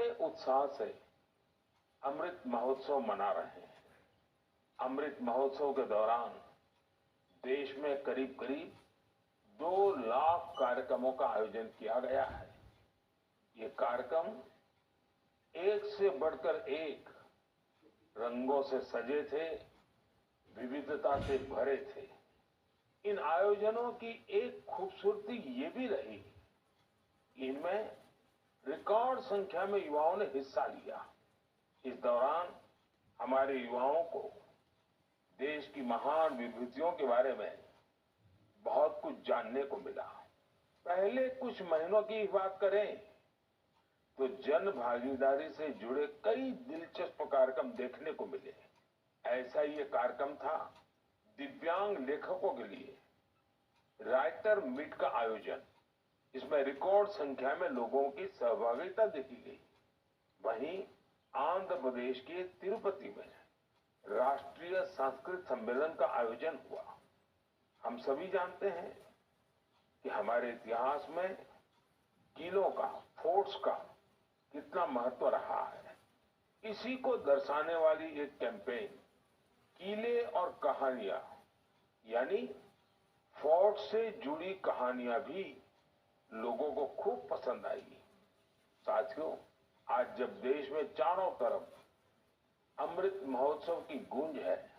बड़े उत्साह से अमृत महोत्सव मना रहे हैं। अमृत महोत्सव के दौरान देश में करीब करीब 2 लाख कार्यक्रमों का आयोजन किया गया है। ये कार्यक्रम एक से बढ़कर एक रंगों से सजे थे, विविधता से भरे थे। इन आयोजनों की एक खूबसूरती ये भी रही, इनमें रिकॉर्ड संख्या में युवाओं ने हिस्सा लिया। इस दौरान हमारे युवाओं को देश की महान विभूतियों के बारे में बहुत कुछ जानने को मिला। पहले कुछ महीनों की बात करें तो जन भागीदारी से जुड़े कई दिलचस्प कार्यक्रम देखने को मिले। ऐसा ही एक कार्यक्रम था दिव्यांग लेखकों के लिए राइटर मीट का आयोजन। इसमें रिकॉर्ड संख्या में लोगों की सहभागिता देखी गई। वहीं आंध्र प्रदेश के तिरुपति में राष्ट्रीय संस्कृत सम्मेलन का आयोजन हुआ। हम सभी जानते हैं कि हमारे इतिहास में किलों का, फोर्ट्स का कितना महत्व रहा है। इसी को दर्शाने वाली एक कैंपेन किले और कहानियां, यानी फोर्ट से जुड़ी कहानियां भी लोगों को खूब पसंद आई। साथियों, आज जब देश में चारों तरफ अमृत महोत्सव की गूंज है,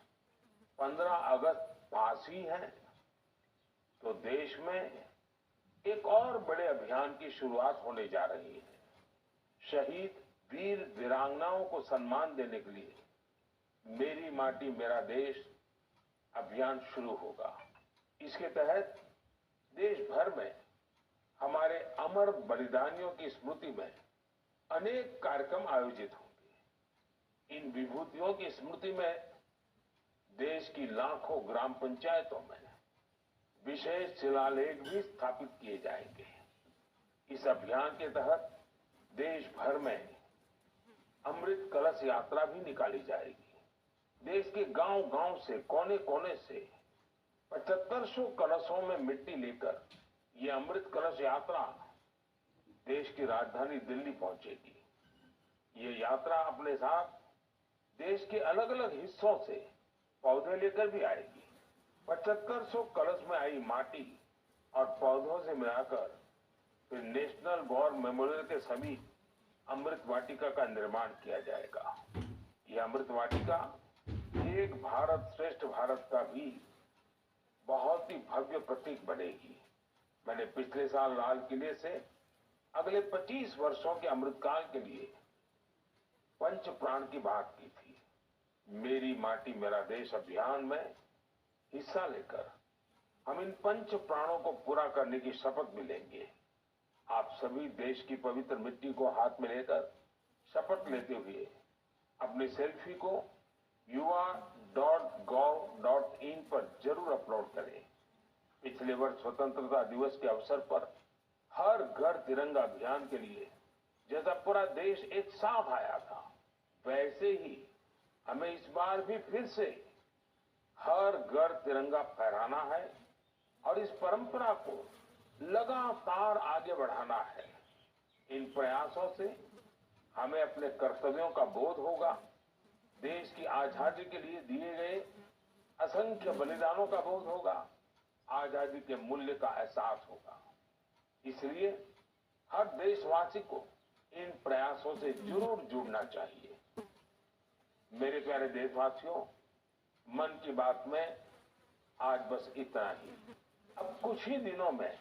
15 अगस्त पास ही है, तो देश में एक और बड़े अभियान की शुरुआत होने जा रही है। शहीद वीर वीरांगनाओं को सम्मान देने के लिए मेरी माटी मेरा देश अभियान शुरू होगा। इसके तहत देश भर में हमारे अमर बलिदानियों की स्मृति में अनेक कार्यक्रम आयोजित होंगे। इन विभूतियों की स्मृति में देश की लाखों ग्राम पंचायतों में विशेष शिलालेख भी स्थापित किए जाएंगे। इस अभियान के तहत देश भर में अमृत कलश यात्रा भी निकाली जाएगी। देश के गांव-गांव से, कोने-कोने से 7500 कलशों में मिट्टी लेकर ये अमृत कलश यात्रा देश की राजधानी दिल्ली पहुंचेगी। ये यात्रा अपने साथ देश के अलग-अलग हिस्सों से पौधे लेकर भी आएगी। 7500 कलश में आई माटी और पौधों से मिलाकर फिर नेशनल वॉर मेमोरियल के समीप अमृत वाटिका का निर्माण किया जाएगा। यह अमृत वाटिका एक भारत श्रेष्ठ भारत का भी बहुत ही भव्य प्रतीक बनेगी। मैंने पिछले साल लाल किले से अगले 25 वर्षों के अमृतकाल के लिए पंच प्राण की बात की थी। मेरी माटी मेरा देश अभियान में हिस्सा लेकर हम इन पंच प्राणों को पूरा करने की शपथ भी लेंगे। आप सभी देश की पवित्र मिट्टी को हाथ में लेकर शपथ लेते हुए अपनी सेल्फी को yuva.gov.in पर जरूर अपलोड करें। पिछले वर्ष स्वतंत्रता दिवस के अवसर पर हर घर तिरंगा अभियान के लिए जैसा पूरा देश एक साथ आया था, वैसे ही हमें इस बार भी फिर से हर घर तिरंगा फहराना है और इस परंपरा को लगातार आगे बढ़ाना है। इन प्रयासों से हमें अपने कर्तव्यों का बोध होगा, देश की आजादी के लिए दिए गए असंख्य बलिदानों का बोध होगा, आजादी के मूल्य का एहसास होगा। इसलिए हर देशवासी को इन प्रयासों से जरूर जुड़ना चाहिए। मेरे प्यारे देशवासियों, मन की बात में आज बस इतना ही। अब कुछ ही दिनों में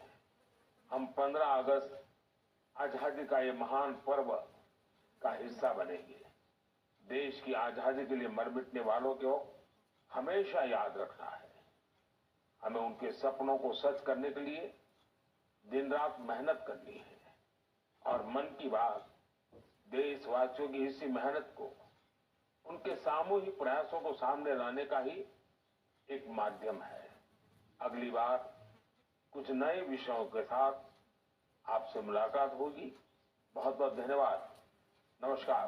हम 15 अगस्त आजादी का ये महान पर्व का हिस्सा बनेंगे। देश की आजादी के लिए मर मिटने वालों को हमेशा याद रखना है। हमें उनके सपनों को सच करने के लिए दिन रात मेहनत करनी है। और मन की बात देशवासियों की इसी मेहनत को, उनके सामूहिक प्रयासों को सामने लाने का ही एक माध्यम है। अगली बार कुछ नए विषयों के साथ आपसे मुलाकात होगी। बहुत बहुत धन्यवाद। नमस्कार।